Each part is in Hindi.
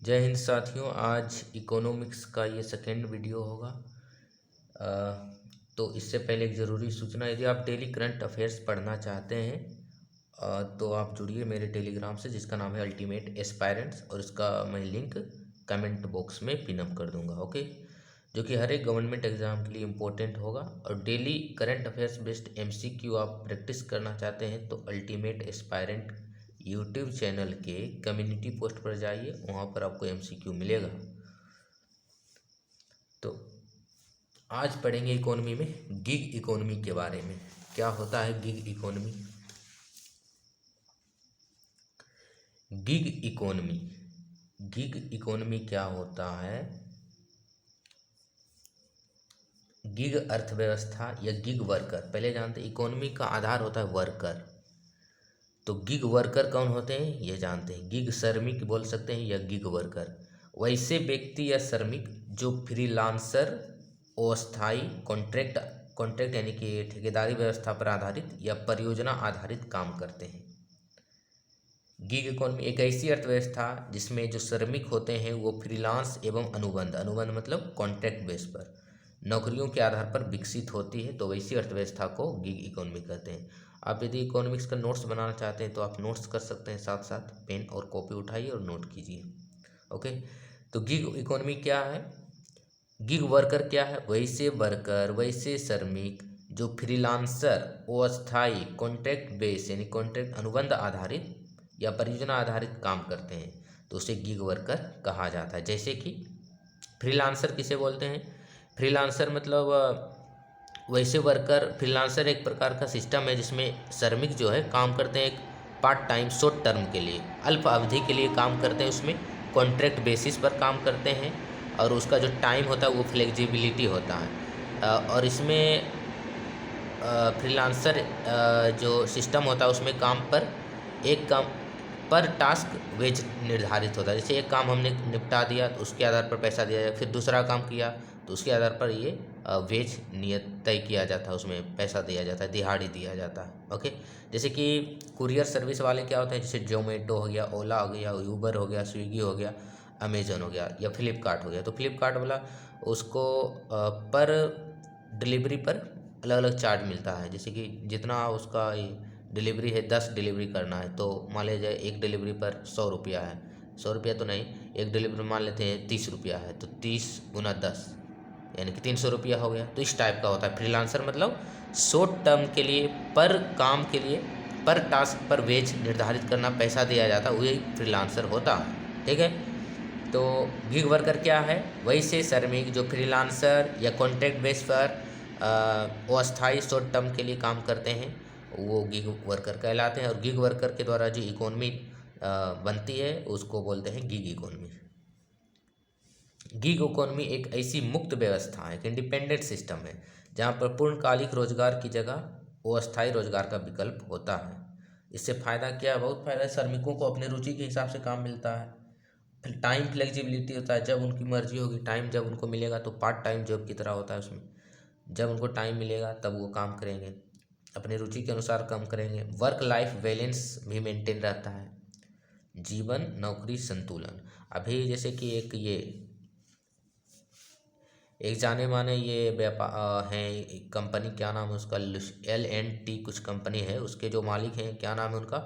जय हिंद साथियों। आज इकोनॉमिक्स का ये सेकेंड वीडियो होगा। तो इससे पहले एक ज़रूरी सूचना, यदि आप डेली करंट अफेयर्स पढ़ना चाहते हैं तो आप जुड़िए मेरे टेलीग्राम से, जिसका नाम है अल्टीमेट एस्पायरेंट्स, और इसका मैं लिंक कमेंट बॉक्स में पिनअप कर दूंगा। ओके, जो कि हर एक गवर्नमेंट एग्ज़ाम के लिए इम्पोर्टेंट होगा। और daily current affairs based MCQ आप प्रैक्टिस करना चाहते हैं तो अल्टीमेट एस्पायरेंट यूट्यूब चैनल के कम्युनिटी पोस्ट पर जाइए, वहाँ पर आपको एमसीक्यू मिलेगा। तो आज पढ़ेंगे इकोनॉमी में गिग इकोनॉमी के बारे में। क्या होता है gig economy? Gig economy, gig economy क्या होता है? गिग अर्थव्यवस्था या गिग वर्कर। पहले जानते हैं इकोनॉमी का आधार होता है वर्कर, तो गिग वर्कर कौन होते हैं ये जानते हैं। गिग श्रमिक बोल सकते हैं या गिग वर्कर वैसे व्यक्ति या श्रमिक जो फ्रीलांसर, अस्थायी, कॉन्ट्रैक्ट यानी कि ठेकेदारी व्यवस्था पर आधारित या परियोजना आधारित काम करते हैं। गिग इकोनॉमी एक ऐसी अर्थव्यवस्था जिसमें जो श्रमिक होते हैं वो फ्रीलांस एवं अनुबंध मतलब कॉन्ट्रैक्ट बेस पर नौकरियों के आधार पर विकसित होती है, तो वैसी अर्थव्यवस्था को गिग इकोनॉमी कहते हैं। आप यदि इकोनॉमिक्स का नोट्स बनाना चाहते हैं तो आप नोट्स कर सकते हैं, साथ साथ पेन और कॉपी उठाइए और नोट कीजिए। ओके, तो गिग इकोनॉमी क्या है? गिग वर्कर क्या है? वैसे वर्कर, वैसे श्रमिक जो फ्रीलांसर, अस्थायी, कॉन्ट्रैक्ट बेस यानी कॉन्ट्रैक्ट अनुबंध आधारित या परियोजना आधारित काम करते हैं, तो उसे गिग वर्कर कहा जाता है। जैसे कि फ्रीलांसर किसे बोलते हैं? फ्रीलांसर मतलब वैसे वर्कर। फ्रीलांसर एक प्रकार का सिस्टम है जिसमें श्रमिक जो है काम करते हैं एक पार्ट टाइम, शॉर्ट टर्म के लिए, अल्प अवधि के लिए काम करते हैं। उसमें कॉन्ट्रैक्ट बेसिस पर काम करते हैं और उसका जो टाइम होता है वो फ्लेक्सिबिलिटी होता है। और इसमें फ्रीलांसर जो सिस्टम होता है उसमें काम पर एक काम पर टास्क वेज निर्धारित होता है। जैसे एक काम हमने निपटा दिया तो उसके आधार पर पैसा दिया जाए, फिर दूसरा काम किया तो उसके आधार पर ये वेज नियत तय किया जाता है, उसमें पैसा दिया जाता है, दिहाड़ी दिया जाता है। ओके, जैसे कि कुरियर सर्विस वाले क्या होते हैं, जैसे जोमेटो हो गया, ओला हो गया, यूबर हो गया, स्विगी हो गया, अमेजन हो गया या फ्लिपकार्ट हो गया। तो फ्लिपकार्ट वाला उसको पर डिलीवरी पर अलग अलग चार्ज मिलता है। जैसे कि जितना उसका डिलीवरी है, 10 डिलीवरी करना है तो मान लीजिए एक डिलीवरी पर 100 रुपया है। 100 रुपया तो नहीं, एक डिलीवरी मान लेते हैं 30 रुपया है, तो 30 गुना 10 यानी कि 300 रुपया हो गया। तो इस टाइप का होता है फ्रीलांसर, मतलब शॉर्ट टर्म के लिए, पर काम के लिए, पर टास्क पर वेज निर्धारित करना, पैसा दिया जाता है, वही फ्रीलांसर होता है। ठीक है, तो गिग वर्कर क्या है? वैसे श्रमिक जो फ्रीलांसर या कॉन्ट्रैक्ट बेस पर अस्थायी शॉर्ट टर्म के लिए काम करते हैं, वो गिग वर्कर कहलाते हैं। और गिग वर्कर के द्वारा जो इकोनॉमी बनती है उसको बोलते हैं गिग इकोनॉमी। गिग इकोनॉमी एक ऐसी मुक्त व्यवस्था है, एक इंडिपेंडेंट सिस्टम है, जहाँ पर पूर्णकालिक रोजगार की जगह अस्थायी रोजगार का विकल्प होता है। इससे फ़ायदा क्या है? बहुत फ़ायदा है। श्रमिकों को अपने रुचि के हिसाब से काम मिलता है, फिर टाइम फ्लेक्सिबिलिटी होता है, जब उनकी मर्जी होगी टाइम जब उनको मिलेगा, तो पार्ट टाइम जॉब की तरह होता है। उसमें जब उनको टाइम मिलेगा तब वो काम करेंगे, अपनी रुचि के अनुसार काम करेंगे। वर्क लाइफ बैलेंस भी मेंटेन रहता है, जीवन नौकरी संतुलन। अभी जैसे कि एक जाने माने ये व्यापार हैं कंपनी, क्या नाम है उसका, L&T कुछ कंपनी है, उसके जो मालिक हैं क्या नाम है उनका,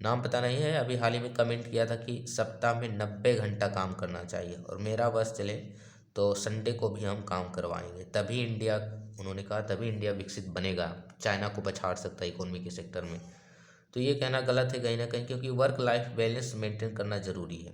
नाम पता नहीं है। अभी हाल ही में कमेंट किया था कि सप्ताह में 90 घंटा काम करना चाहिए, और मेरा बस चले तो संडे को भी हम काम करवाएंगे, तभी इंडिया, उन्होंने कहा तभी इंडिया विकसित बनेगा, चाइना को पछाड़ सकता है इकोनॉमी के सेक्टर में। तो ये कहना गलत है कहीं ना कहीं, क्योंकि वर्क लाइफ बैलेंस मेंटेन करना ज़रूरी है।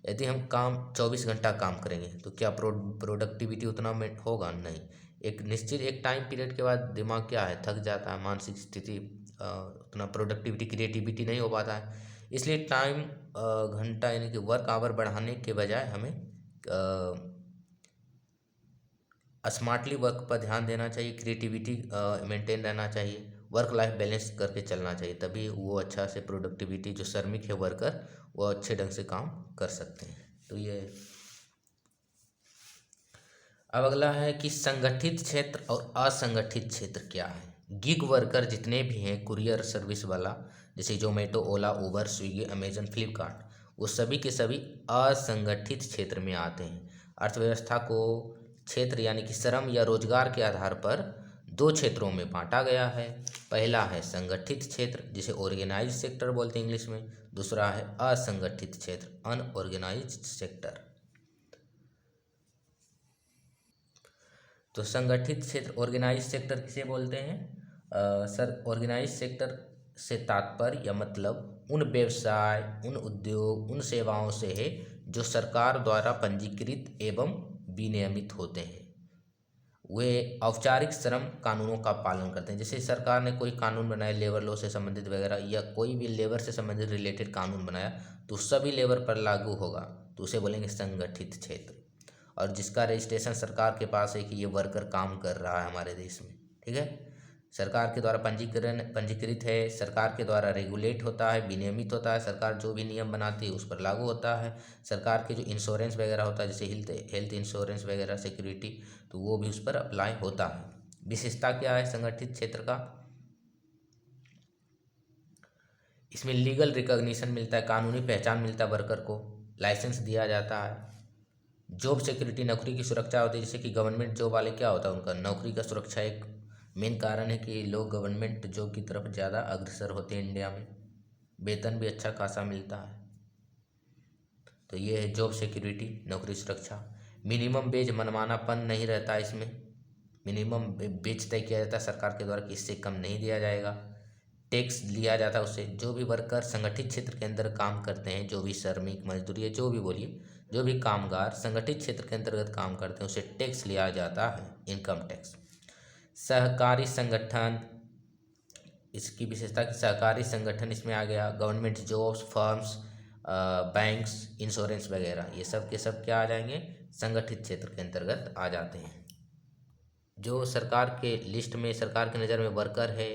यदि हम काम 24 घंटा काम करेंगे तो क्या प्रोडक्टिविटी उतना में होगा? नहीं। एक निश्चित एक टाइम पीरियड के बाद दिमाग क्या है, थक जाता है, मानसिक स्थिति उतना प्रोडक्टिविटी, क्रिएटिविटी नहीं हो पाता है। इसलिए टाइम घंटा यानी कि वर्क आवर बढ़ाने के बजाय हमें स्मार्टली वर्क पर ध्यान देना चाहिए, क्रिएटिविटी मेंटेन रहना चाहिए, वर्क लाइफ बैलेंस करके चलना चाहिए, तभी वो अच्छा से प्रोडक्टिविटी, जो श्रमिक है वर्कर, वो अच्छे ढंग से काम कर सकते हैं। तो ये अब अगला है कि संगठित क्षेत्र और असंगठित क्षेत्र क्या है। गिग वर्कर जितने भी हैं, कुरियर सर्विस वाला, जैसे जोमेटो, ओला, उबर, स्विगी, अमेजन, फ्लिपकार्ट, वो सभी के सभी असंगठित क्षेत्र में आते हैं। अर्थव्यवस्था को क्षेत्र यानी कि श्रम या रोजगार के आधार पर दो क्षेत्रों में बांटा गया है। पहला है संगठित क्षेत्र, जिसे ऑर्गेनाइज सेक्टर बोलते हैं इंग्लिश में। दूसरा है असंगठित क्षेत्र, अनऑर्गेनाइज्ड सेक्टर। तो संगठित क्षेत्र ऑर्गेनाइज सेक्टर किसे बोलते हैं? सर, ऑर्गेनाइज सेक्टर से तात्पर्य या मतलब उन व्यवसाय, उन उद्योग, उन सेवाओं से है जो सरकार द्वारा पंजीकृत एवं विनियमित होते हैं। वे औपचारिक श्रम कानूनों का पालन करते हैं। जैसे सरकार ने कोई कानून बनाया लेबर लॉ से संबंधित वगैरह, या कोई भी लेबर से संबंधित रिलेटेड कानून बनाया तो सभी लेबर पर लागू होगा, तो उसे बोलेंगे संगठित क्षेत्र। और जिसका रजिस्ट्रेशन सरकार के पास है कि ये वर्कर काम कर रहा है हमारे देश में, ठीक है, सरकार के द्वारा पंजीकृत है, सरकार के द्वारा रेगुलेट होता है, विनियमित होता है, सरकार जो भी नियम बनाती है उस पर लागू होता है। सरकार के जो इंश्योरेंस वगैरह होता है, जैसे हेल्थ इंश्योरेंस वगैरह, सिक्योरिटी, तो वो भी उस पर अप्लाई होता है। विशेषता क्या है संगठित क्षेत्र का? इसमें लीगल रिकॉग्निशन मिलता है, कानूनी पहचान मिलता है, वर्कर को लाइसेंस दिया जाता है। जॉब सिक्योरिटी, नौकरी की सुरक्षा होती है। जैसे कि गवर्नमेंट जॉब वाले क्या होता है, उनका नौकरी का सुरक्षा एक मेन कारण है कि लोग गवर्नमेंट जॉब की तरफ ज़्यादा अग्रसर होते हैं इंडिया में। वेतन भी अच्छा खासा मिलता है। तो ये है जॉब सिक्योरिटी, नौकरी सुरक्षा। मिनिमम वेज, मनमानापन नहीं रहता इसमें। मिनिमम वेज तय किया जाता है सरकार के द्वारा कि इससे कम नहीं दिया जाएगा। टैक्स लिया जाता है उससे। जो भी वर्कर संगठित क्षेत्र के अंदर काम करते हैं, जो भी श्रमिक मजदूरी है, जो भी बोलिए, जो भी कामगार संगठित क्षेत्र के अंतर्गत काम करते हैं उसे टैक्स लिया जाता है, इनकम टैक्स। सहकारी संगठन, इसकी विशेषता कि सहकारी संगठन इसमें आ गया। Government jobs, firms, banks, insurance वगैरह, ये सब के सब क्या आ जाएंगे? संगठित क्षेत्र के अंतर्गत आ जाते हैं। जो सरकार के लिस्ट में, सरकार की नज़र में वर्कर है,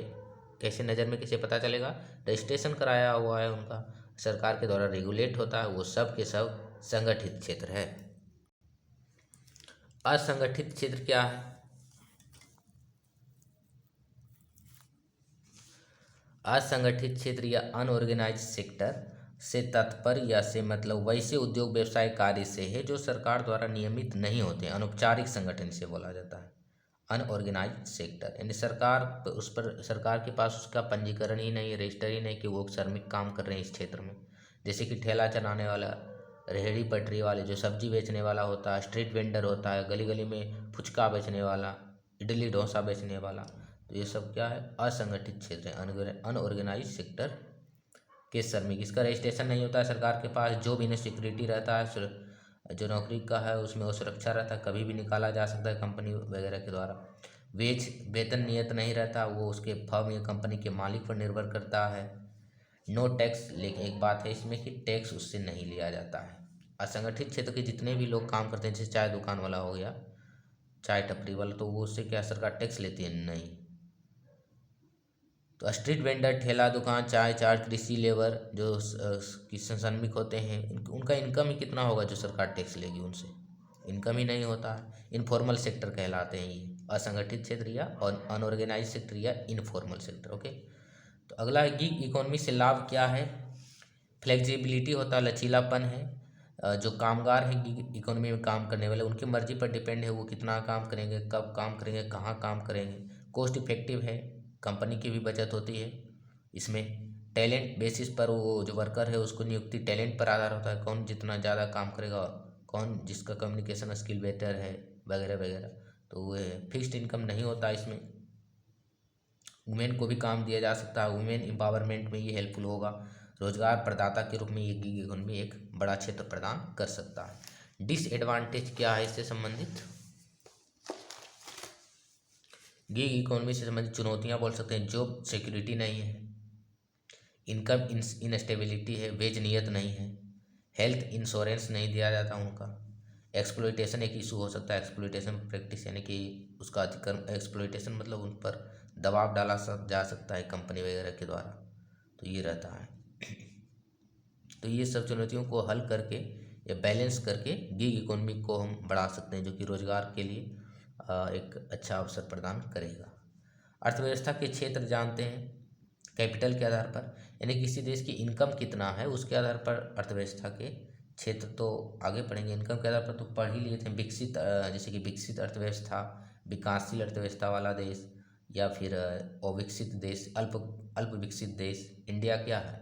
कैसे नज़र में कैसे पता चलेगा? रजिस्ट्रेशन कराया हुआ है उनका, सरकार के द्वारा रेगुलेट होता है, वो सब के सब संगठित क्षेत्र है। असंगठित क्षेत्र क्या है? असंगठित क्षेत्र या अनऑर्गेनाइज सेक्टर से तात्पर्य या से मतलब वैसे उद्योग व्यवसाय कार्य से है जो सरकार द्वारा नियमित नहीं होते, अनौपचारिक संगठन से बोला जाता है अनऑर्गेनाइज सेक्टर। यानी सरकार के पास उसका पंजीकरण ही नहीं, रजिस्टर ही नहीं कि वो श्रमिक काम कर रहे हैं इस क्षेत्र में। जैसे कि ठेला चलाने वाला, रेहड़ी पटरी वाले, जो सब्जी बेचने वाला होता है, स्ट्रीट वेंडर होता है, गली गली में फुचका बेचने वाला, इडली डोसा बेचने वाला, तो ये सब क्या है? असंगठित क्षेत्र है, अनऑर्गेनाइज सेक्टर के श्रमिक। इसका रजिस्ट्रेशन नहीं होता है सरकार के पास। जो भी इन्हें सिक्योरिटी रहता है, जो नौकरी का है उसमें वो सुरक्षा रहता है, कभी भी निकाला जा सकता है कंपनी वगैरह के द्वारा। वेतन नियत नहीं रहता, वो उसके फर्म या कंपनी के मालिक पर निर्भर करता है। नो टैक्स, लेकिन एक बात है इसमें कि टैक्स उससे नहीं लिया जाता है। असंगठित क्षेत्र के जितने भी लोग काम करते हैं, जैसे चाय दुकान वाला हो गया, चाय टपरी वाला, तो वो उससे क्या सरकार टैक्स लेती है? नहीं। तो स्ट्रीट वेंडर, ठेला दुकान, चाय चाट, कृषि लेबर, जो किसान श्रमिक होते हैं, उनका इनकम ही कितना होगा जो सरकार टैक्स लेगी उनसे? इनकम ही नहीं होता है। इनफॉर्मल सेक्टर कहलाते हैं ये, असंगठित क्षेत्र या अनऑर्गेनाइज सेक्टर या इनफॉर्मल सेक्टर। ओके, तो अगला है गिग इकोनॉमी से लाभ क्या है? फ्लेक्सिबिलिटी होता है, लचीलापन है। जो कामगार हैं गिग इकोनॉमी में काम करने वाले, उनकी मर्जी पर डिपेंड है वो कितना काम करेंगे, कब काम करेंगे, कहाँ काम करेंगे। कॉस्ट इफेक्टिव है, कंपनी की भी बचत होती है इसमें। टैलेंट बेसिस पर वो जो वर्कर है उसको नियुक्ति टैलेंट पर आधार होता है, कौन जितना ज़्यादा काम करेगा, कौन जिसका कम्युनिकेशन स्किल बेटर है वगैरह वगैरह। तो वो फिक्स्ड इनकम नहीं होता इसमें। वुमेन को भी काम दिया जा सकता है, वुमेन एम्पावरमेंट में ये हेल्पफुल होगा। रोजगार प्रदाता के रूप में ये गिग इकोनॉमी एक बड़ा क्षेत्र प्रदान कर सकता है। डिसएडवांटेज क्या है इससे संबंधित? गिग इकोनॉमी से संबंधित चुनौतियां बोल सकते हैं, जॉब सिक्योरिटी नहीं है, इनकम इनस्टेबिलिटी है, वेज नियत नहीं है, हेल्थ इंश्योरेंस नहीं दिया जाता उनका। एक्सप्लॉयटेशन एक इशू हो सकता है, एक्सप्लॉयटेशन प्रैक्टिस, यानी कि उसका अतिक्रमण, एक्सप्लॉयटेशन मतलब उन पर दबाव डाला जा सकता है कंपनी वगैरह के द्वारा, तो ये रहता है। तो ये सब चुनौतियों को हल करके या बैलेंस करके गिग इकोनॉमी को हम बढ़ा सकते हैं, जो कि रोजगार के लिए एक अच्छा अवसर प्रदान करेगा। अर्थव्यवस्था के क्षेत्र जानते हैं, कैपिटल के आधार पर, यानी किसी देश की इनकम कितना है उसके आधार पर अर्थव्यवस्था के क्षेत्र तो आगे पढ़ेंगे। इनकम के आधार पर तो पढ़ ही लिए थे। विकसित जैसे कि विकसित अर्थव्यवस्था, विकासशील अर्थव्यवस्था वाला देश, या फिर अविकसित देश, अल्प विकसित देश। इंडिया क्या है?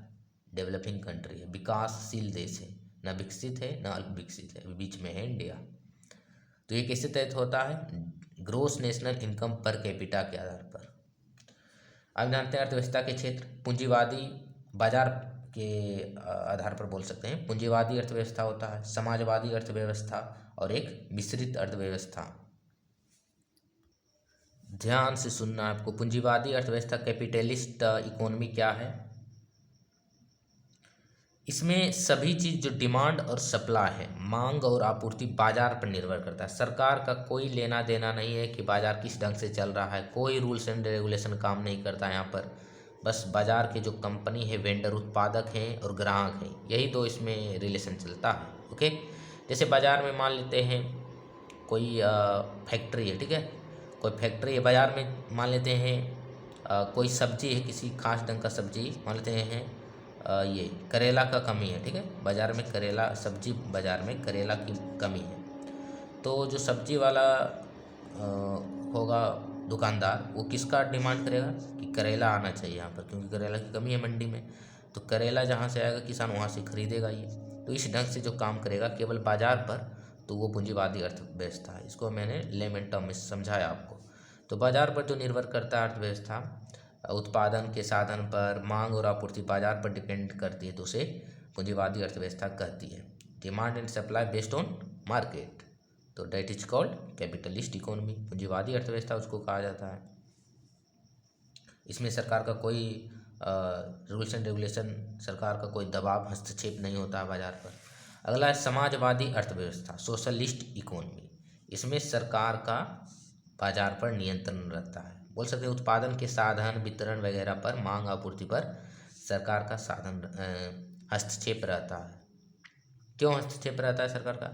डेवलपिंग कंट्री है, विकासशील देश है, ना विकसित है ना अल्प विकसित है, बीच में है इंडिया। तो ये कैसे तय होता है? Gross national income per capita के आधार पर। अब जानते हैं अर्थव्यवस्था के क्षेत्र। पूंजीवादी बाजार के आधार पर बोल सकते हैं। पूंजीवादी अर्थव्यवस्था होता है, समाजवादी अर्थव्यवस्था और एक मिश्रित अर्थव्यवस्था। ध्यान से सुनना आपको। पूंजीवादी अर्थव्यवस्था, कैपिटलिस्ट इकोनॉमी क्या है? इसमें सभी चीज़ जो डिमांड और सप्लाई है, मांग और आपूर्ति, बाजार पर निर्भर करता है। सरकार का कोई लेना देना नहीं है कि बाजार किस ढंग से चल रहा है, कोई रूल्स एंड रेगुलेशन काम नहीं करता यहाँ पर। बस बाजार के जो कंपनी है, वेंडर, उत्पादक हैं और ग्राहक हैं, यही दो इसमें रिलेशन चलता है। ओके, जैसे बाजार में मान लेते हैं कोई फैक्ट्री है, ठीक है, कोई फैक्ट्री है बाजार में, मान लेते हैं कोई सब्जी है, किसी खास ढंग का सब्जी, मान लेते हैं ये करेला का कमी है, ठीक है, बाज़ार में करेला सब्जी, बाज़ार में करेला की कमी है। तो जो सब्जी वाला होगा दुकानदार, वो किसका डिमांड करेगा कि करेला आना चाहिए यहाँ पर, क्योंकि करेला की कमी है मंडी में। तो करेला जहाँ से आएगा किसान वहाँ से खरीदेगा ये। तो इस ढंग से जो काम करेगा केवल बाज़ार पर, तो वो पूंजीवादी अर्थव्यवस्था है। इसको मैंने लेमन टर्म में समझाया आपको। तो बाज़ार पर जो निर्भर करता है अर्थव्यवस्था, उत्पादन के साधन पर, मांग और आपूर्ति बाजार पर डिपेंड करती है, तो उसे पूंजीवादी अर्थव्यवस्था कहती है। Demand and supply based on market, तो that is called capitalist economy. पूंजीवादी अर्थव्यवस्था उसको कहा जाता है। इसमें सरकार का कोई रूल्स एंड रेगुलेशन, सरकार का कोई दबाव, हस्तक्षेप नहीं होता है बाजार पर। अगला है समाजवादी अर्थव्यवस्था, सोशलिस्ट इकोनॉमी। इसमें सरकार का बाजार पर नियंत्रण रहता है। बोल सकते हैं उत्पादन के साधन, वितरण वगैरह पर, मांग आपूर्ति पर सरकार का हस्तक्षेप रहता है। क्यों हस्तक्षेप रहता है सरकार का?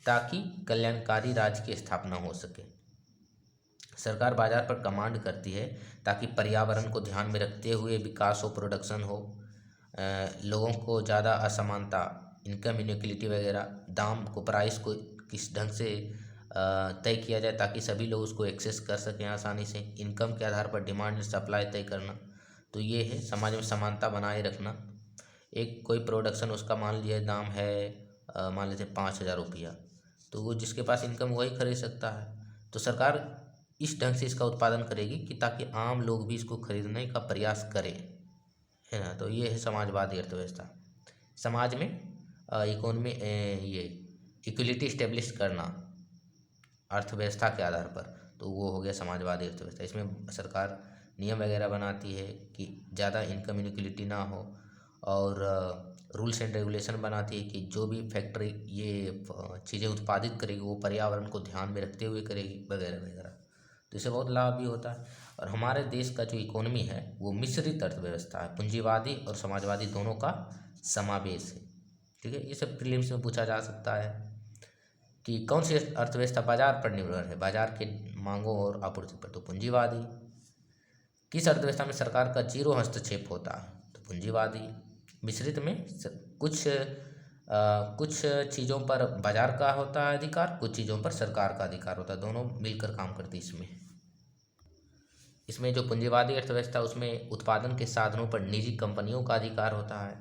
ताकि कल्याणकारी राज्य की स्थापना हो सके। सरकार बाजार पर कमांड करती है ताकि पर्यावरण को ध्यान में रखते हुए विकास हो, प्रोडक्शन हो, लोगों को ज़्यादा असमानता, इनकम इनइक्वलिटी वगैरह, दाम को, प्राइस को किस ढंग से तय किया जाए ताकि सभी लोग उसको एक्सेस कर सकें आसानी से। इनकम के आधार पर डिमांड और सप्लाई तय करना, तो ये है समाज में समानता बनाए रखना। एक कोई प्रोडक्शन उसका मान लिया दाम है मान लेते 5,000 रुपया, तो वो जिसके पास इनकम वही खरीद सकता है। तो सरकार इस ढंग से इसका उत्पादन करेगी कि ताकि आम लोग भी इसको खरीदने का प्रयास करें, है ना। तो ये है समाजवादी अर्थव्यवस्था। समाज में इकोनॉमी ये इक्वलिटी इस्टेब्लिश करना अर्थव्यवस्था के आधार पर, तो वो हो गया समाजवादी अर्थव्यवस्था। इसमें सरकार नियम वगैरह बनाती है कि ज़्यादा इनकम इनइक्वलिटी ना हो, और रूल्स एंड रेगुलेशन बनाती है कि जो भी फैक्ट्री ये चीज़ें उत्पादित करेगी वो पर्यावरण को ध्यान में रखते हुए करेगी, वगैरह वगैरह। तो इससे बहुत लाभ भी होता है। और हमारे देश का जो इकोनॉमी है वो मिश्रित अर्थव्यवस्था है, पूंजीवादी और समाजवादी दोनों का समावेश है, ठीक है। ये सब प्रीलिम्स में पूछा जा सकता है कि कौन सी अर्थव्यवस्था बाजार पर निर्भर है, बाजार के मांगों और आपूर्ति पर, तो पूंजीवादी। किस अर्थव्यवस्था में सरकार का जीरो हस्तक्षेप होता है, तो पूंजीवादी। मिश्रित में कुछ चीज़ों पर बाजार का होता है अधिकार, कुछ चीज़ों पर सरकार का अधिकार होता है, दोनों मिलकर काम करती है इसमें जो पूंजीवादी अर्थव्यवस्था, उसमें उत्पादन के साधनों पर निजी कंपनियों का अधिकार होता है।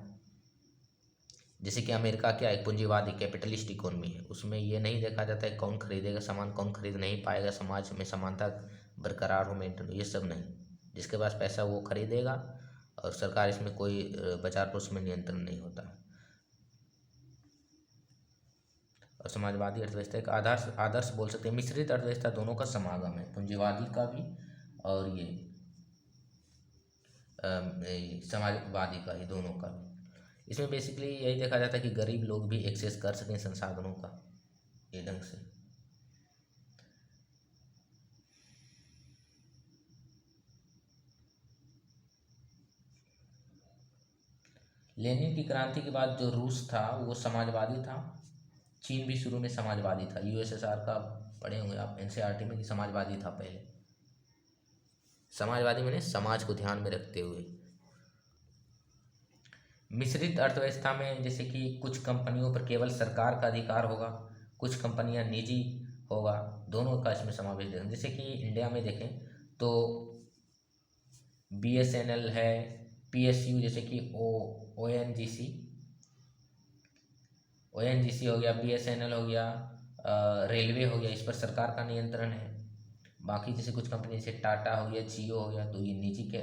जैसे कि अमेरिका क्या एक पूंजीवादी कैपिटलिस्ट इकोनॉमी है, उसमें ये नहीं देखा जाता है कौन खरीदेगा सामान, कौन खरीद नहीं पाएगा, समाज में समानता बरकरार हो, मेंटेन, ये सब नहीं। जिसके पास पैसा वो खरीदेगा, और सरकार इसमें कोई बाजार पर उसमें नियंत्रण नहीं होता। और समाजवादी अर्थव्यवस्था एक आदर्श बोल सकते हैं। मिश्रित अर्थव्यवस्था दोनों का समागम है, पूंजीवादी का भी और ये समाजवादी का ही, दोनों का भी। इसमें बेसिकली यही देखा जाता है कि गरीब लोग भी एक्सेस कर सकें संसाधनों का ये ढंग से। लेनिन की क्रांति के बाद जो रूस था वो समाजवादी था, चीन भी शुरू में समाजवादी था। यूएसएसआर का पढ़े होंगे आप एनसीईआरटी में कि समाजवादी था पहले। समाजवादी मैंने समाज को ध्यान में रखते हुए, मिश्रित अर्थव्यवस्था में जैसे कि कुछ कंपनियों पर केवल सरकार का अधिकार होगा, कुछ कंपनियां निजी होगा, दोनों का इसमें समावेश देखें। जैसे कि इंडिया में देखें तो BSNL है, PSU जैसे कि ONGC हो गया, BSNL हो गया, रेलवे हो गया, इस पर सरकार का नियंत्रण है। बाकी जैसे कुछ कंपनी जैसे टाटा हो गया, जियो हो गया, तो ये निजी के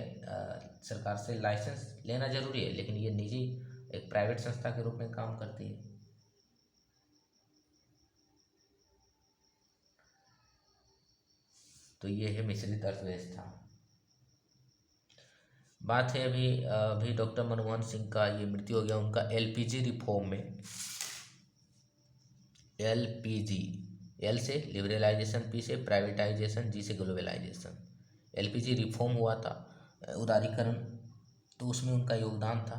सरकार से लाइसेंस लेना जरूरी है, लेकिन ये निजी एक प्राइवेट संस्था के रूप में काम करती है। तो ये है मिश्रित अर्थव्यवस्था। बात है अभी डॉक्टर मनमोहन सिंह का ये मृत्यु हो गया, उनका LPG रिफॉर्म में, LPG, L से लिबरलाइजेशन, P से प्राइवेटाइजेशन, G से ग्लोबलाइजेशन, LPG रिफॉर्म हुआ था, उदारीकरण, तो उसमें उनका योगदान था।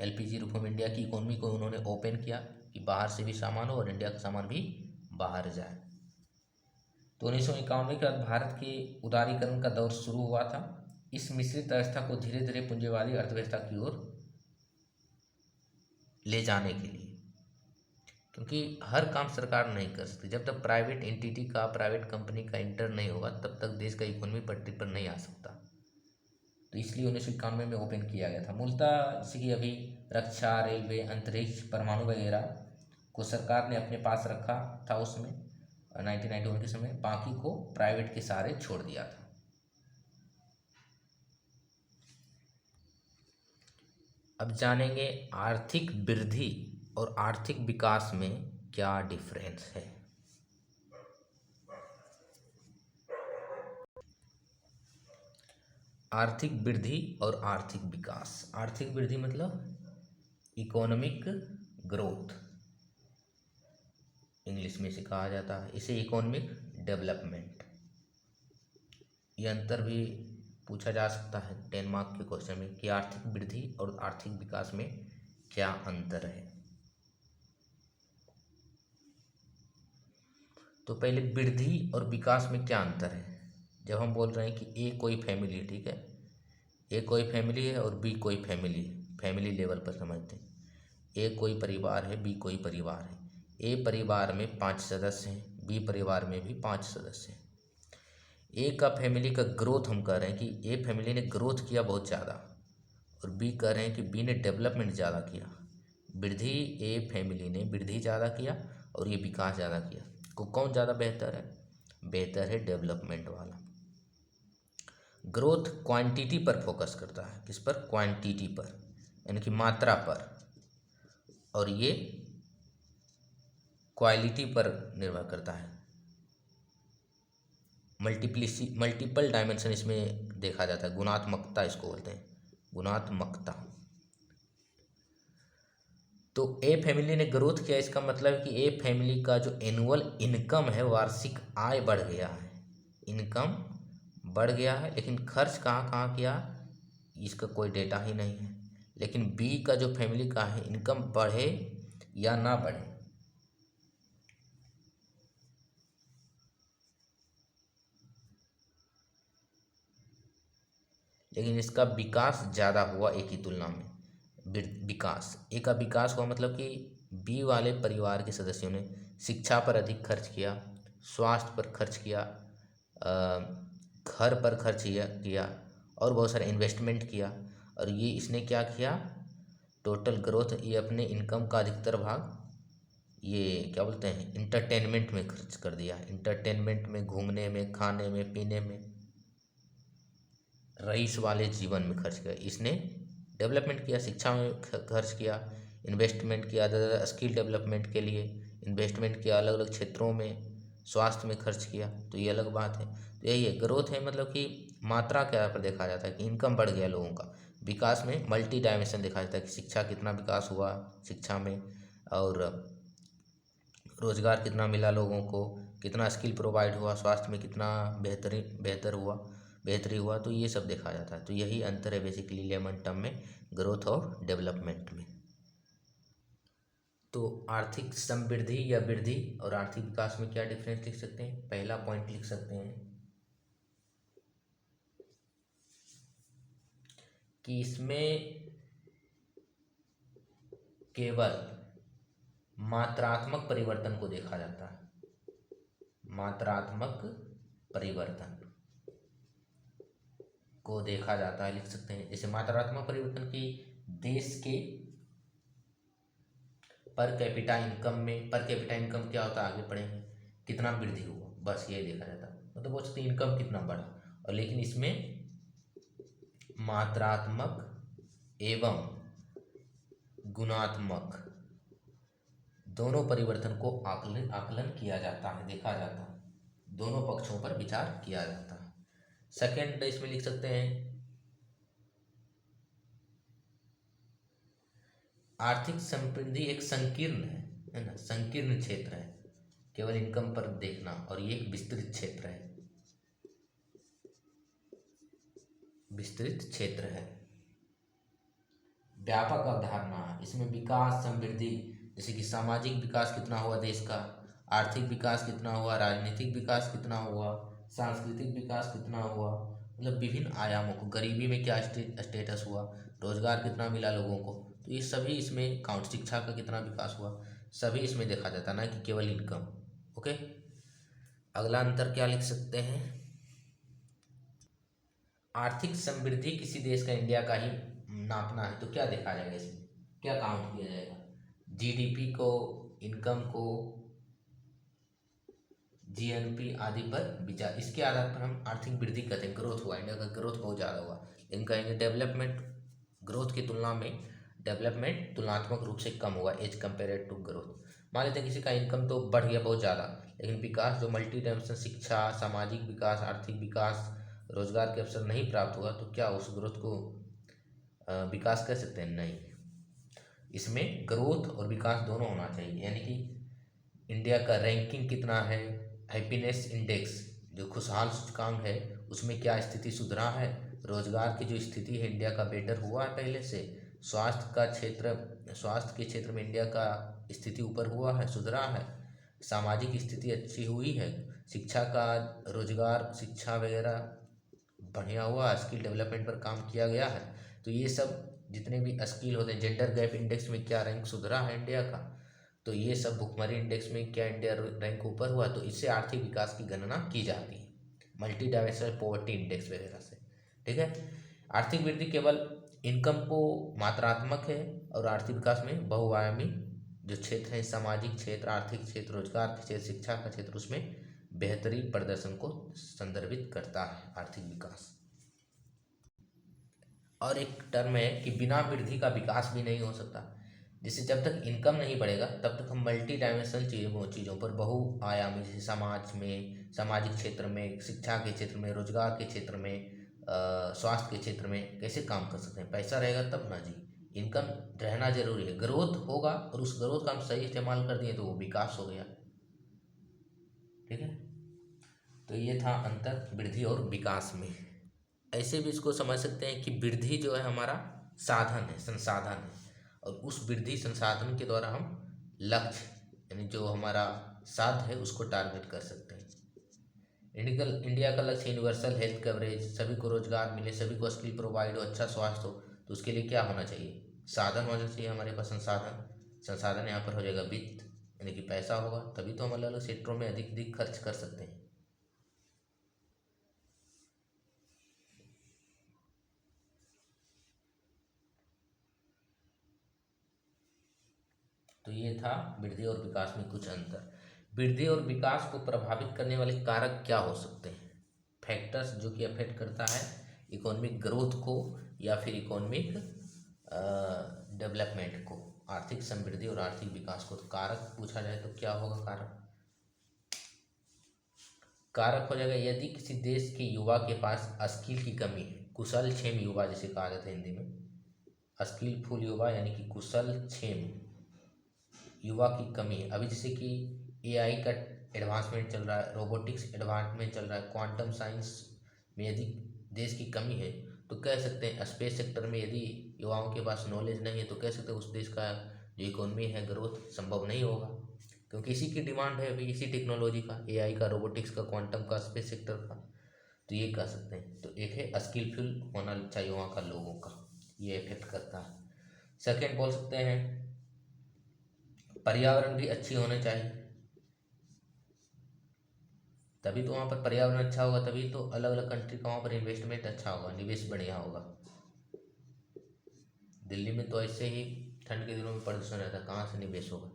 LPG रिफॉर्म इंडिया की इकोनॉमी को उन्होंने ओपन किया कि बाहर से भी सामान हो और इंडिया का सामान भी बाहर जाए। तो 1991 के बाद भारत के उदारीकरण का दौर शुरू हुआ था। इस मिश्रित अवस्था को धीरे धीरे पूंजीवादी अर्थव्यवस्था की ओर ले जाने के लिए, क्योंकि हर काम सरकार नहीं कर सकती। जब तक प्राइवेट एंटिटी का, प्राइवेट कंपनी का इंटर नहीं होगा, तब तक देश का इकोनॉमी पटरी पर नहीं आ सकता। तो इसलिए 1991 में ओपन किया गया था। मूलतः जैसे कि अभी रक्षा, रेलवे, अंतरिक्ष, परमाणु वगैरह को सरकार ने अपने पास रखा था उसमें 1991 के समय, बाकी को प्राइवेट के सहारे छोड़ दिया था। अब जानेंगे आर्थिक वृद्धि और आर्थिक विकास में क्या डिफरेंस है। आर्थिक वृद्धि और आर्थिक विकास। आर्थिक वृद्धि मतलब इकोनॉमिक ग्रोथ, इंग्लिश में इसे कहा जाता है। इसे इकोनॉमिक डेवलपमेंट। ये अंतर भी पूछा जा सकता है 10 मार्क के क्वेश्चन में कि आर्थिक वृद्धि और आर्थिक विकास में क्या अंतर है। तो पहले वृद्धि और विकास में क्या अंतर है। जब हम बोल रहे हैं कि ए कोई फैमिली, ठीक है, ए कोई फैमिली है और बी कोई फैमिली है, फैमिली लेवल पर समझते हैं। ए कोई परिवार है, बी कोई परिवार है। ए परिवार में 5 सदस्य हैं, बी परिवार में भी 5 सदस्य हैं। ए का फैमिली का ग्रोथ हम कह रहे हैं कि ए फैमिली ने ग्रोथ किया बहुत ज़्यादा, और बी कह रहे हैं कि बी ने डेवलपमेंट ज़्यादा किया। वृद्धि, ए फैमिली ने वृद्धि ज़्यादा किया और ये विकास ज़्यादा किया। को कौन ज़्यादा बेहतर है? बेहतर है डेवलपमेंट वाला। ग्रोथ क्वांटिटी पर फोकस करता है। किस पर? क्वांटिटी पर, यानी कि मात्रा पर, और ये क्वालिटी पर निर्भर करता है। मल्टीपल डायमेंशन इसमें देखा जाता है, गुणात्मकता इसको बोलते हैं, गुणात्मकता। तो ए फैमिली ने ग्रोथ किया, इसका मतलब है कि ए फैमिली का जो एनुअल इनकम है, वार्षिक आय बढ़ गया है, इनकम बढ़ गया है। लेकिन खर्च कहाँ कहाँ किया, इसका कोई डेटा ही नहीं है। लेकिन बी का जो फैमिली का है, इनकम बढ़े या ना बढ़े, लेकिन इसका विकास ज़्यादा हुआ ए की तुलना में। विकास, ए का विकास हुआ मतलब कि बी वाले परिवार के सदस्यों ने शिक्षा पर अधिक खर्च किया, स्वास्थ्य पर खर्च किया, घर पर खर्च किया और बहुत सारा इन्वेस्टमेंट किया। और ये इसने क्या किया, टोटल ग्रोथ, ये अपने इनकम का अधिकतर भाग ये क्या बोलते हैं, इंटरटेनमेंट में खर्च कर दिया। इंटरटेनमेंट में, घूमने में, खाने में, पीने में, रईस वाले जीवन में खर्च किया। इसने डेवलपमेंट किया, शिक्षा में खर्च किया, इन्वेस्टमेंट किया, स्किल डेवलपमेंट के लिए इन्वेस्टमेंट किया, अलग अलग क्षेत्रों में, स्वास्थ्य में खर्च किया। तो ये अलग बात है। तो यही है ग्रोथ है, मतलब कि मात्रा के आधार पर देखा जाता है कि इनकम बढ़ गया लोगों का। विकास में मल्टी डायमेंशन देखा जाता है कि शिक्षा कितना विकास हुआ शिक्षा में, और रोज़गार कितना मिला लोगों को, कितना स्किल प्रोवाइड हुआ, स्वास्थ्य में कितना बेहतरी हुआ। तो ये सब देखा जाता है। तो यही अंतर है बेसिकली लेमन टर्म में ग्रोथ और डेवलपमेंट में। तो आर्थिक समृद्धि या वृद्धि और आर्थिक विकास में क्या डिफरेंस लिख सकते हैं। पहला पॉइंट लिख सकते हैं कि इसमें केवल मात्रात्मक परिवर्तन को देखा जाता है, मात्रात्मक परिवर्तन को देखा जाता है, लिख सकते हैं। जैसे मात्रात्मक परिवर्तन की देश के पर कैपिटा इनकम में, पर कैपिटा इनकम क्या होता है आगे पढ़ेंगे, कितना वृद्धि हुआ, बस ये देखा जाता है। मतलब बोल सकते हैं इनकम कितना बढ़ा, और लेकिन इसमें मात्रात्मक एवं गुणात्मक दोनों परिवर्तन को आकलन किया जाता है, देखा जाता है, दोनों पक्षों पर विचार किया जाता है। सेकेंड इसमें लिख सकते हैं आर्थिक समृद्धि एक संकीर्ण है ना, संकीर्ण क्षेत्र है, केवल इनकम पर देखना, और ये एक विस्तृत क्षेत्र है, विस्तृत क्षेत्र है, व्यापक अवधारणा। इसमें विकास समृद्धि, जैसे कि सामाजिक विकास कितना हुआ देश का, आर्थिक विकास कितना हुआ, राजनीतिक विकास कितना हुआ, सांस्कृतिक विकास कितना हुआ, मतलब विभिन्न आयामों को, गरीबी में क्या स्टेटस हुआ, रोजगार कितना मिला लोगों को, तो ये सभी इसमें काउंट, शिक्षा का कितना विकास हुआ, सभी इसमें देखा जाता है, ना कि केवल इनकम। ओके, अगला अंतर क्या लिख सकते हैं, आर्थिक समृद्धि किसी देश का, इंडिया का ही नापना है तो क्या देखा जाएगा, इसमें क्या काउंट किया जाएगा, जीडीपी को, इनकम को, जीएनपी आदि पर विचार, इसके आधार पर हम आर्थिक वृद्धि कहते हैं, ग्रोथ हुआ, इंडिया का ग्रोथ बहुत ज़्यादा हुआ, लेकिन कहेंगे डेवलपमेंट, ग्रोथ की तुलना में डेवलपमेंट तुलनात्मक रूप से कम हुआ एज कम्पेयर टू ग्रोथ। मान लेते हैं किसी का इनकम तो बढ़ गया बहुत ज़्यादा, लेकिन विकास जो मल्टी डायमेंशन, शिक्षा, सामाजिक विकास, आर्थिक विकास, रोजगार के अवसर नहीं प्राप्त हुआ, तो क्या उस ग्रोथ को विकास कह सकते हैं, नहीं। इसमें ग्रोथ और विकास दोनों होना चाहिए, यानी कि इंडिया का रैंकिंग कितना है, हैप्पीनेस इंडेक्स जो खुशहाल सूचकांक है उसमें क्या स्थिति सुधरा है, रोजगार की जो स्थिति है इंडिया का बेटर हुआ है पहले से, स्वास्थ्य का क्षेत्र, स्वास्थ्य के क्षेत्र में इंडिया का स्थिति ऊपर हुआ है, सुधरा है, सामाजिक स्थिति अच्छी हुई है, शिक्षा का, रोजगार, शिक्षा वगैरह बढ़िया हुआ, स्किल डेवलपमेंट पर काम किया गया है, तो ये सब जितने भी स्किल होते हैं, जेंडर गैप इंडेक्स में क्या रैंक सुधरा है इंडिया का, तो ये सब, भुखमरी इंडेक्स में क्या इंडिया रैंक ऊपर हुआ, तो इससे आर्थिक विकास की गणना की जाती है, मल्टी डायमेंशनल पॉवर्टी इंडेक्स वगैरह से। ठीक है, आर्थिक वृद्धि केवल इनकम को मात्रात्मक है, और आर्थिक विकास में बहुआयामी जो क्षेत्र है, सामाजिक क्षेत्र, आर्थिक क्षेत्र, रोजगार के क्षेत्र, शिक्षा का क्षेत्र, उसमें बेहतरी प्रदर्शन को संदर्भित करता है आर्थिक विकास। और एक टर्म है कि बिना वृद्धि का विकास भी नहीं हो सकता, जैसे जब तक इनकम नहीं बढ़ेगा तब तक हम मल्टी डायमेंशनल चीज़ों पर, बहुआयामी, जैसे समाज में, सामाजिक क्षेत्र में, शिक्षा के क्षेत्र में, रोजगार के क्षेत्र में, स्वास्थ्य के क्षेत्र में कैसे काम कर सकते हैं, पैसा रहेगा तब ना जी, इनकम रहना जरूरी है, ग्रोथ होगा, और उस ग्रोथ का हम सही इस्तेमाल कर दिए तो वो विकास हो गया। ठीक है, तो ये था अंतर वृद्धि और विकास में। ऐसे भी इसको समझ सकते हैं कि वृद्धि जो है हमारा साधन है, संसाधन है, और उस वृद्धि संसाधन के द्वारा हम लक्ष्य, यानी जो हमारा साध्य है उसको टारगेट कर सकते हैं। इंडिया का लक्ष्य यूनिवर्सल हेल्थ कवरेज, सभी को रोजगार मिले, सभी को स्किल प्रोवाइड हो, अच्छा स्वास्थ्य हो, तो उसके लिए क्या होना चाहिए, साधन होना चाहिए हमारे पास, संसाधन। संसाधन यहाँ पर हो जाएगा वित्त, यानी कि पैसा होगा, तभी तो हम अलग अलग सेक्टरों में अधिक अधिक खर्च कर सकते हैं। तो ये था वृद्धि और विकास में कुछ अंतर। वृद्धि और विकास को प्रभावित करने वाले कारक क्या हो सकते हैं, फैक्टर्स जो कि अफेक्ट करता है इकोनॉमिक ग्रोथ को या फिर इकोनॉमिक डेवलपमेंट को, आर्थिक समृद्धि और आर्थिक विकास को। तो कारक पूछा जाए तो क्या होगा कारक, कारक हो जाएगा यदि किसी देश के युवा के पास स्किल की कमी है, कुशल क्षेम युवा जिसे कहा जाता है हिंदी में, स्किलफुल युवा यानी कि कुशल क्षेम युवा की कमी है। अभी जैसे कि एआई का एडवांसमेंट चल रहा है, रोबोटिक्स एडवांसमेंट चल रहा है, क्वांटम साइंस में यदि देश की कमी है तो कह सकते हैं, स्पेस सेक्टर में यदि युवाओं के पास नॉलेज नहीं है तो कह सकते हैं उस देश का जो इकोनॉमी है ग्रोथ संभव नहीं होगा, क्योंकि इसी की डिमांड है अभी, इसी टेक्नोलॉजी का, एआई का, रोबोटिक्स का, क्वांटम का, स्पेस सेक्टर का। तो ये कह सकते हैं, तो एक है स्किलफुल होना चाहिए वहाँ का लोगों का, ये इफेक्ट करता है। सेकेंड बोल सकते हैं पर्यावरण भी अच्छी होनी चाहिए, तभी तो वहाँ पर पर्यावरण अच्छा होगा, तभी तो अलग अलग कंट्री का वहाँ पर इन्वेस्टमेंट अच्छा होगा, निवेश बढ़िया होगा। दिल्ली में तो ऐसे ही ठंड के दिनों में प्रदूषण रहता है, कहाँ से निवेश होगा।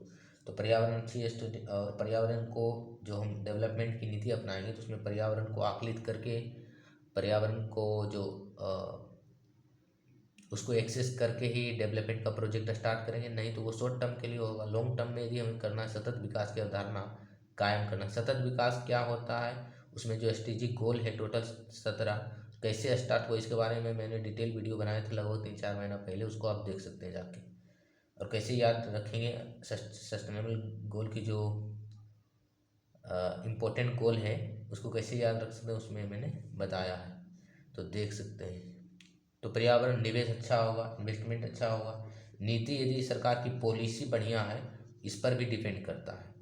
तो पर्यावरण अच्छी है स्टूडेंट, और पर्यावरण को जो हम डेवलपमेंट की नीति अपनाएंगे तो उसमें पर्यावरण को आकलित करके, पर्यावरण को जो उसको एक्सेस करके ही डेवलपमेंट का प्रोजेक्ट स्टार्ट करेंगे, नहीं तो वो शॉर्ट टर्म के लिए होगा। लॉन्ग टर्म में यदि हमें करना है सतत विकास की अवधारणा कायम करना, सतत विकास क्या होता है, उसमें जो स्ट्रेटेजिक गोल है टोटल 17, कैसे स्टार्ट हुआ इसके बारे में मैंने डिटेल वीडियो बनाए थे लगभग 3-4 महीना पहले, उसको आप देख सकते हैं जाके। और कैसे याद रखेंगे सस्टेनेबल गोल की जो इम्पोर्टेंट गोल है उसको कैसे याद रख सकते हैं, उसमें मैंने बताया है, तो देख सकते हैं। तो पर्यावरण निवेश अच्छा होगा, इन्वेस्टमेंट अच्छा होगा। नीति यदि सरकार की पॉलिसी बढ़िया है, इस पर भी डिपेंड करता है।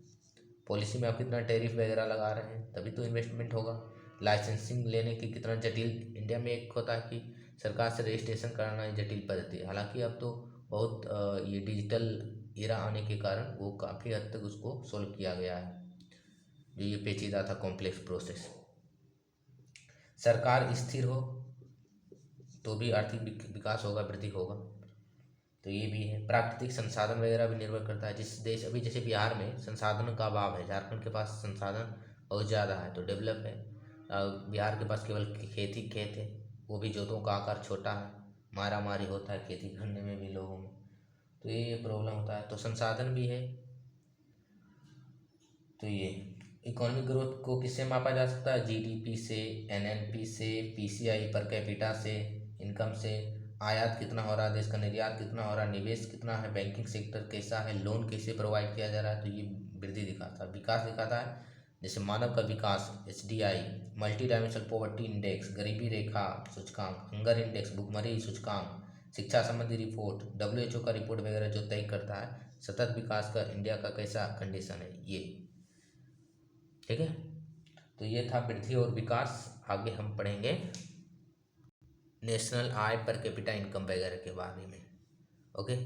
पॉलिसी में आप कितना टैरिफ वगैरह लगा रहे हैं, तभी तो इन्वेस्टमेंट होगा। लाइसेंसिंग लेने की कितना जटिल, इंडिया में एक होता है कि सरकार से रजिस्ट्रेशन कराना एक जटिल पद्धति है, हालांकि अब तो बहुत ये डिजिटल एरा आने के कारण वो काफ़ी हद तक उसको सोल्व किया गया है, जो ये पेचीदा था कॉम्प्लेक्स प्रोसेस। सरकार स्थिर हो तो भी आर्थिक विकास होगा, वृद्धि होगा। तो ये भी है। प्राकृतिक संसाधन वगैरह भी निर्भर करता है, जिस देश अभी जैसे बिहार में संसाधनों का अभाव है, झारखंड के पास संसाधन बहुत ज़्यादा है तो डेवलप है। बिहार के पास केवल खेती खेत है, वो भी जोतों का आकार छोटा है, मारा मारी होता है खेती करने में भी लोगों में, तो ये प्रॉब्लम होता है। तो संसाधन भी है। तो ये इकोनॉमिक ग्रोथ को किससे मापा जा सकता है, जीडीपी से, एनएनपी से, पीसीआई पर कैपिटा से, इनकम से, आयात कितना हो रहा है देश का, निर्यात कितना हो रहा है, निवेश कितना है, बैंकिंग सेक्टर कैसा है, लोन कैसे प्रोवाइड किया जा रहा है, तो ये वृद्धि दिखाता है। विकास दिखाता है जैसे मानव का विकास, HDI, multi dimensional poverty index, गरीबी रेखा सूचकांक, हंगर इंडेक्स, भुखमरी सूचकांक, शिक्षा संबंधी रिपोर्ट, डब्ल्यूएचओ का रिपोर्ट वगैरह जो तय करता है सतत विकास का इंडिया का कैसा कंडीशन है ये, ठीक है। तो ये था वृद्धि और विकास। आगे हम पढ़ेंगे नेशनल आय पर कैपिटा इनकम वगैरह के बारे में। ओके।